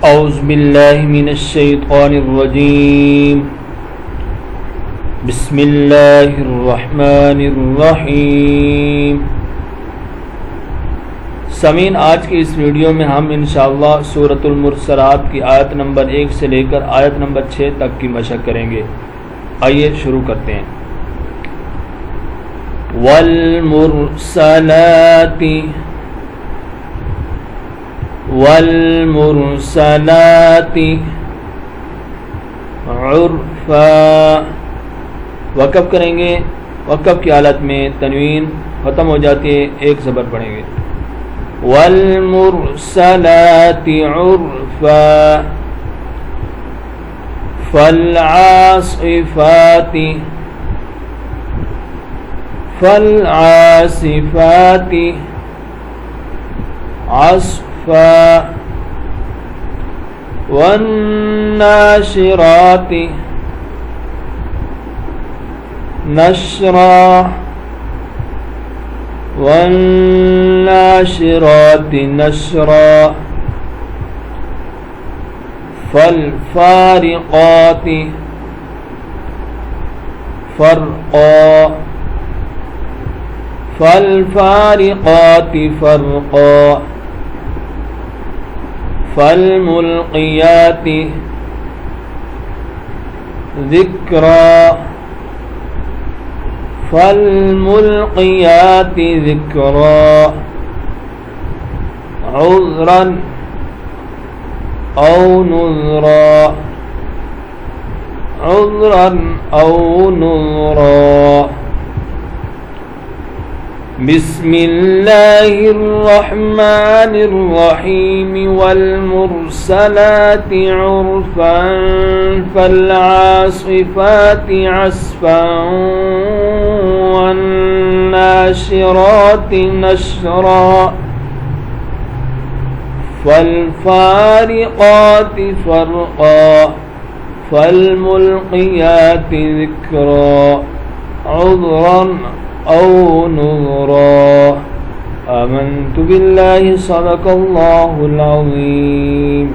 औज़ु बिल्लाहि मिनश्शैतानिर्रजीम। बिस्मिल्लाहिर्रहमानिर्रहीम। समीन, आज की इस वीडियो में हम इंशाअल्लाह सूरतुल मुरसलात की आयत नंबर 1 से लेकर आयत नंबर 6 तक की मशक करेंगे। आइए शुरू करते हैं। वल मुरसलाति उर्फा। वक़फ़ करेंगे। वक़फ़ की हालत में तनवीन ख़त्म हो जाती है, एक ज़बर पढ़ेंगे। वल मुरसलाति उर्फा फल आसिफाति अस्फा वन्नाशिराति नशरा वन्नाशिराति नशरा फल्फारिक़ाति फ़र्क़ा फल्फारिक़ाति फ़र्क़ा फल्मुल्क़ियाति ज़िक्रा फल्मुल्क़ियाति ज़िक्रा उज़्रन औ नुज़रा उज़्रन औ नुज़रा। बिस्मिल्लाहिर्रहमानिर्रहीम। वल मुरसलाति उर्फन फल्आसिफाति अस्फन वन्नाशिराति नशरा फल्फारिक़ाति फ़र्क़ा फल्मुल्क़ियाति ज़िक्रा उज़्रन औ नुज़रा। आमन्तु बिल्लाहि सदक़ल्लाहुल अज़ीम।